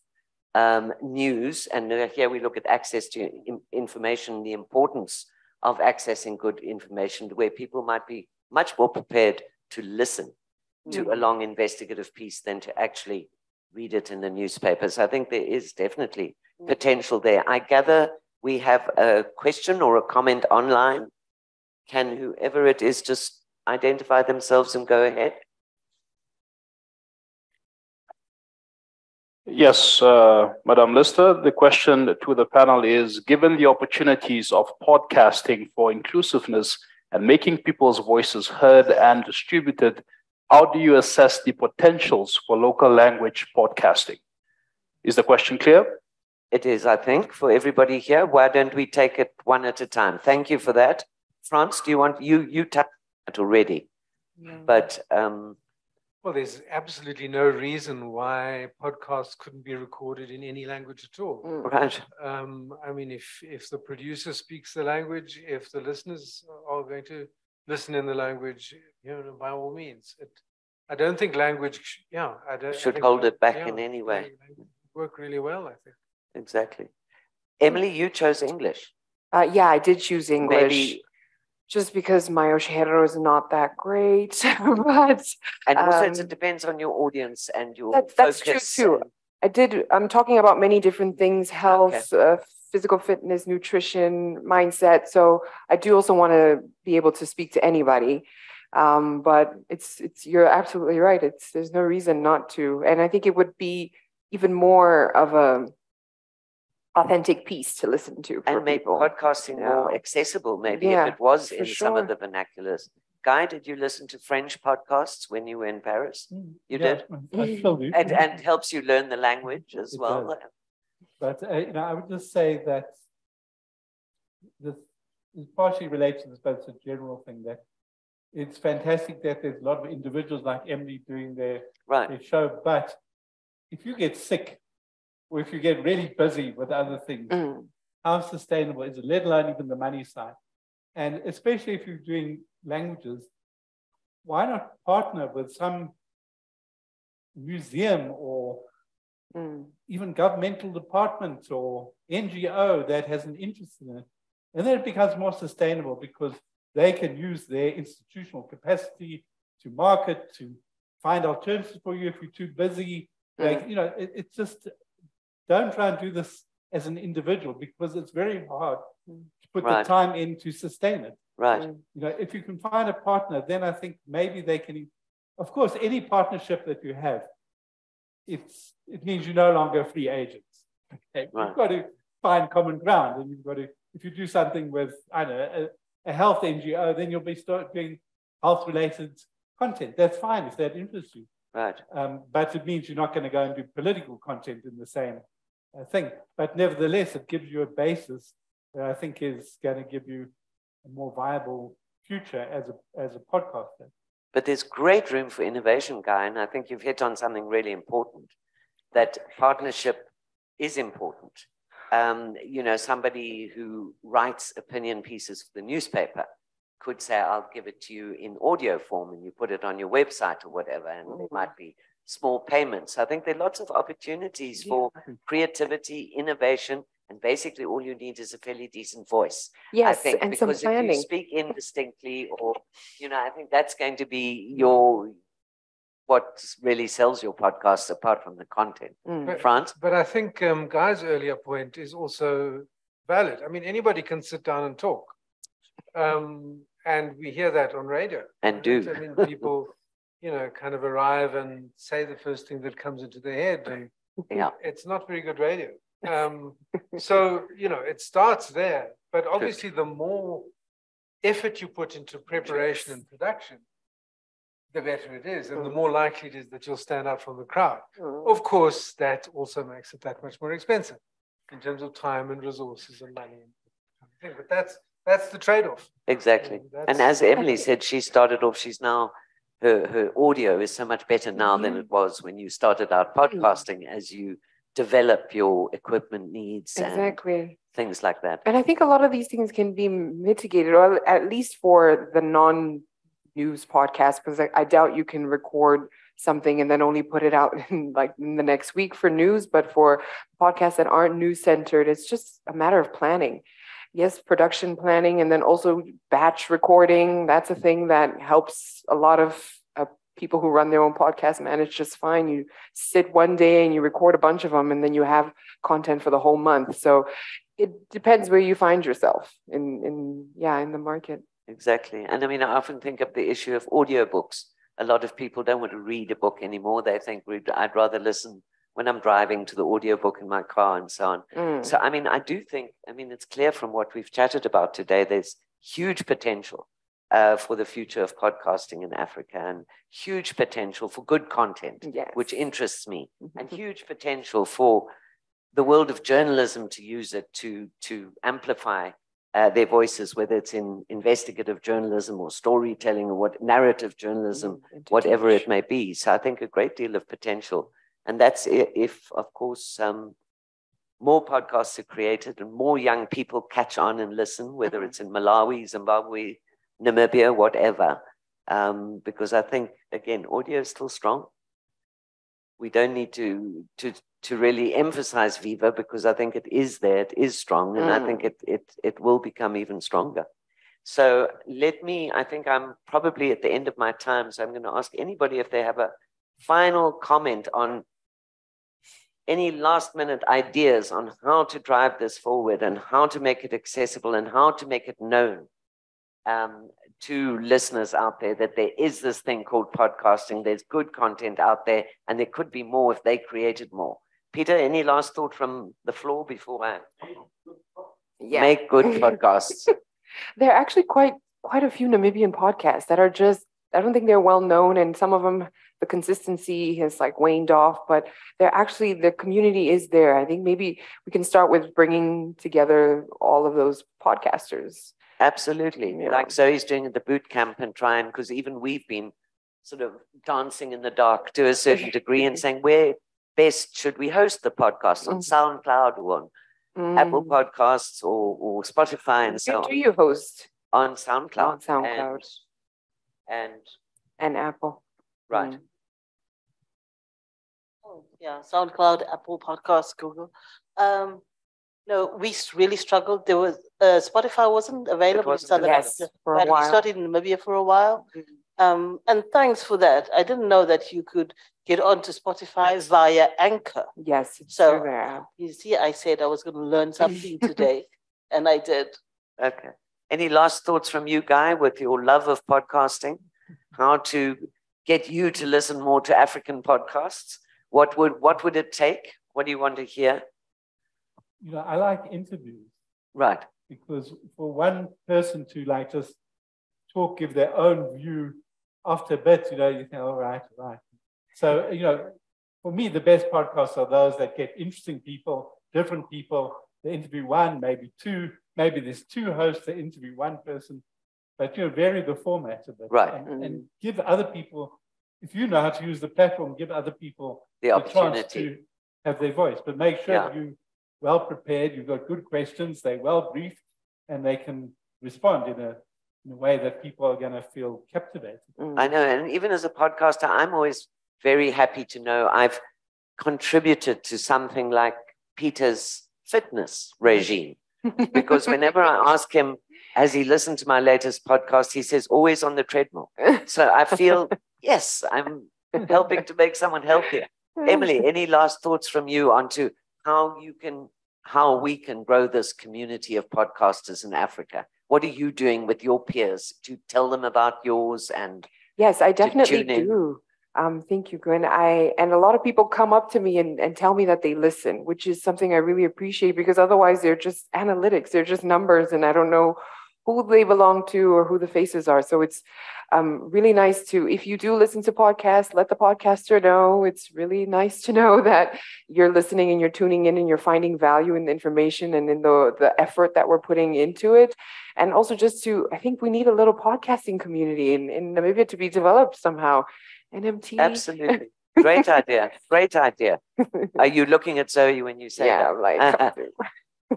news. And here we look at access to information, the importance of accessing good information, where people might be much more prepared to listen to a long investigative piece than to actually read it in the newspapers. I think there is definitely potential there. I gather we have a question or a comment online. Can whoever it is just identify themselves and go ahead? Yes, Madam Lister, the question to the panel is, given the opportunities of podcasting for inclusiveness and making people's voices heard and distributed, how do you assess the potentials for local language podcasting? Is the question clear? It is, I think, for everybody here. Why don't we take it one at a time? Thank you for that. Frans, do you want, you touched it already, but... Well, there's absolutely no reason why podcasts couldn't be recorded in any language at all. Right. I mean, if the producer speaks the language, if the listeners are going to listen in the language, by all means. I don't think language, should hold it back in any way. Work really well, I think. Exactly. Emily, you chose English. Yeah, I did choose English. Maybe. Just because my Oshihero is not that great, but and also it depends on your audience and your that's true too. I'm talking about many different things: health, physical fitness, nutrition, mindset. So I do also want to be able to speak to anybody. But you're absolutely right. There's no reason not to, and I think it would be even more of a authentic piece to listen to for and make people. Podcasting more accessible, maybe if it was in some of the vernaculars. Guy, did you listen to French podcasts when you were in Paris? You did? I still do. And helps you learn the language as well. Does. But I would just say that this is partially related to this, but it's a general thing that it's fantastic that there's a lot of individuals like Emily doing their show, but if you get sick, or if you get really busy with other things, how sustainable is it, let alone even the money side? And especially if you're doing languages, why not partner with some museum or even governmental department or NGO that has an interest in it? And then it becomes more sustainable because they can use their institutional capacity to market, to find alternatives for you if you're too busy. Like, it's just... Don't try and do this as an individual, because it's very hard to put Right. the time in to sustain it. Right. You know, if you can find a partner, then I think maybe they can. Of course, any partnership that you have, it means you're no longer free agents. Okay? Right. You've got to find common ground, and you've got to. If you do something with, I don't know, a health NGO, then you'll be start doing health-related content. That's fine if that interests you. Right. But it means you're not going to go and do political content in the same thing. But nevertheless, it gives you a basis that I think is going to give you a more viable future as a podcaster. But there's great room for innovation, Guy, and I think you've hit on something really important, that partnership is important. You know, somebody who writes opinion pieces for the newspaper could say, I'll give it to you in audio form, and you put it on your website or whatever, and there might be small payments. I think there are lots of opportunities for creativity, innovation, and basically all you need is a fairly decent voice. Yes, I think, and because some planning. if you speak indistinctly, or, you know, I think that's going to be what really sells your podcast apart from the content. France? But I think Guy's earlier point is also valid. I mean, anybody can sit down and talk. And we hear that on radio. And do. I mean, people, you know, kind of arrive and say the first thing that comes into their head. And yeah. It's not very good radio. So, you know, it starts there. But obviously, the more effort you put into preparation and production, the better it is, and the more likely it is that you'll stand out from the crowd. Of course, that also makes it that much more expensive in terms of time and resources and money. But that's the trade-off. Exactly. And as Emily said, she started off, she's now, her audio is so much better now than it was when you started out podcasting, as you develop your equipment needs and things like that. And I think a lot of these things can be mitigated, or at least for the non-news podcast, because I doubt you can record something and then only put it out in the next week for news. But for podcasts that aren't news centered, it's just a matter of planning. Yes, production planning, and then also batch recording. That's a thing that helps a lot of people who run their own podcast manage just fine. You sit one day and you record a bunch of them, and then you have content for the whole month. So it depends where you find yourself in the market. Exactly. And I mean, I often think of the issue of audiobooks. A lot of people don't want to read a book anymore. They think I'd rather listen when I'm driving to the audiobook in my car and so on. So, I mean, I do think, it's clear from what we've chatted about today, there's huge potential for the future of podcasting in Africa, and huge potential for good content, which interests me, and huge potential for the world of journalism to use it to amplify their voices, whether it's in investigative journalism or storytelling or narrative journalism, whatever it may be. So I think a great deal of potential. And that's if, of course, more podcasts are created and more young people catch on and listen, whether it's in Malawi, Zimbabwe, Namibia, whatever. Because I think, again, audio is still strong. We don't need to really emphasize Viva, because I think it is there, it is strong, and I think it will become even stronger. So I think I'm probably at the end of my time, so I'm going to ask anybody if they have a final comment on any last minute ideas on how to drive this forward and how to make it accessible and how to make it known to listeners out there that there is this thing called podcasting. There's good content out there, and there could be more if they created more. Peter, any last thought from the floor before I make good podcasts? There are actually quite a few Namibian podcasts that are just, I don't think they're well known, and some of them, the consistency has waned off, but the community is there. I think maybe we can start with bringing together all of those podcasters. Absolutely. Yeah. Like Zoe's doing at the boot camp, and trying, because even we've been sort of dancing in the dark to a certain degree and saying, where best should we host the podcast? On SoundCloud or on Apple Podcasts or Spotify and so on. Where do you host? On SoundCloud. On SoundCloud. And Apple. Right. Oh, yeah, SoundCloud, Apple Podcasts, Google. No, we really struggled. There was Spotify wasn't available in South Africa. For a while. We started in Namibia for a while, And thanks for that. I didn't know that you could get onto Spotify via Anchor. Yes. So you see, I said I was going to learn something today, and I did. Okay. Any last thoughts from you, Guy, with your love of podcasting? How to get you to listen more to African podcasts? What would it take? What do you want to hear? You know, I like interviews. Right. Because for one person to like just talk, give their own view after a bit, you know, you think, all right. So, you know, for me, the best podcasts are those that get interesting people, different people. They interview one, maybe two, maybe there's two hosts that interview one person, but, you know, vary the format of it. Right. And give other people, if you know how to use the platform, give other people the opportunity chance to have their voice, but make sure you're well prepared, you've got good questions, they're well briefed, and they can respond in a way that people are going to feel captivated. I know, and even as a podcaster, I'm always very happy to know I've contributed to something like Peter's fitness regime. Because whenever I ask him, has he listened to my latest podcast, he says, always on the treadmill. So I feel, yes, I'm helping to make someone healthier. Emily, any last thoughts from you onto how we can grow this community of podcasters in Africa? What are you doing with your peers to tell them about yours? And yes, I definitely do. Thank you, Gwen. And a lot of people come up to me and tell me that they listen, which is something I really appreciate, because otherwise they're just analytics, they're just numbers, and I don't know who they belong to or who the faces are. So it's really nice to, if you do listen to podcasts, let the podcaster know. It's really nice to know that you're listening and you're tuning in and you're finding value in the information and in the effort that we're putting into it. And also just I think we need a little podcasting community in Namibia to be developed somehow. NMT. Absolutely. Great idea. Great idea. Are you looking at Zoe when you say that? Yeah, like.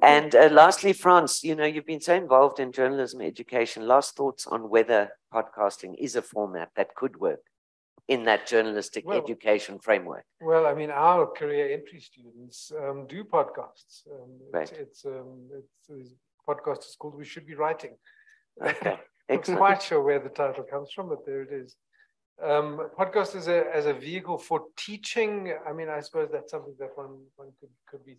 And lastly, France, you know, you've been so involved in journalism education. Last thoughts on whether podcasting is a format that could work in that journalistic education framework? Well, I mean, our career entry students do podcasts. Right. It's podcast is called We Should Be Writing. Okay. I'm not quite sure where the title comes from, but there it is. Podcast as a vehicle for teaching. I mean, I suppose that's something that one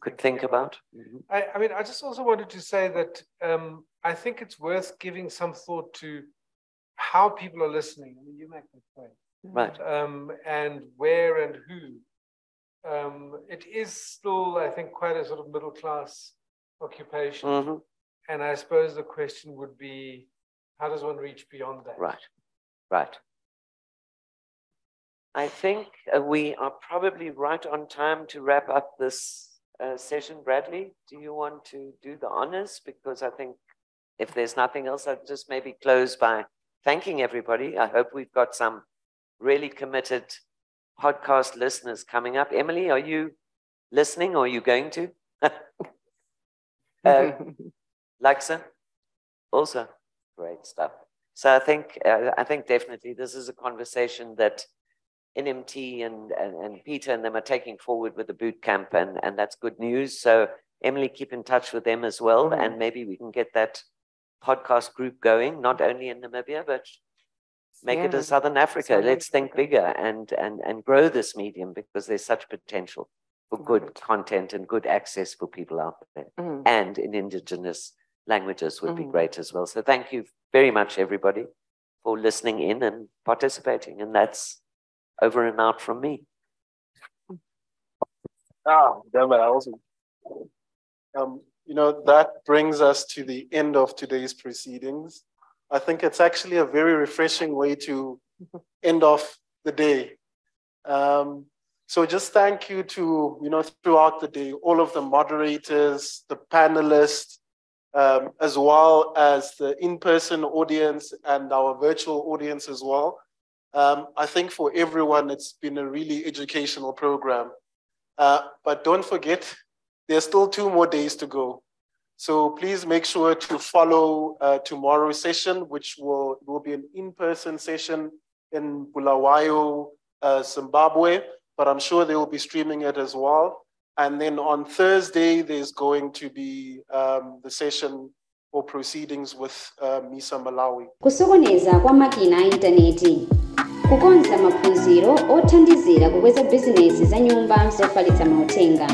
could think about. Mm-hmm. I mean, I just also wanted to say that I think it's worth giving some thought to how people are listening. I mean, you make that point, right? And where and who. It is still, I think, quite a sort of middle class occupation, mm-hmm. And I suppose the question would be, how does one reach beyond that? Right. I think we are probably right on time to wrap up this session. Bradley, do you want to do the honors? Because I think if there's nothing else, I'd just maybe close by thanking everybody. I hope we've got some really committed podcast listeners coming up. Emily, are you listening or are you going to? Lexa, also great stuff. So I think definitely this is a conversation that NMT and Peter and them are taking forward with the boot camp, and that's good news. So Emily, keep in touch with them as well, and maybe we can get that podcast group going, not only in Namibia, but make it a Southern Africa. Let's think bigger and grow this medium, because there's such potential for good content and good access for people out there, and in indigenous languages would be great as well. So thank you very much, everybody, for listening in and participating, and that's over and out from me. Damn it, awesome. You know, that brings us to the end of today's proceedings. I think it's actually a very refreshing way to end off the day. So just thank you to, you know, throughout the day, all of the moderators, the panelists, as well as the in-person audience and our virtual audience as well. I think for everyone, it's been a really educational program. But don't forget, there's still 2 more days to go. So please make sure to follow tomorrow's session, which will be an in-person session in Bulawayo, Zimbabwe, but I'm sure they will be streaming it as well. And then on Thursday, there's going to be the session or proceedings with MISA Malawi. Kusokoneza kwa makina a intaneti, kukonza maphunziro othandizira kukweza bizinesi za nyumba zofalitsa mauthenga.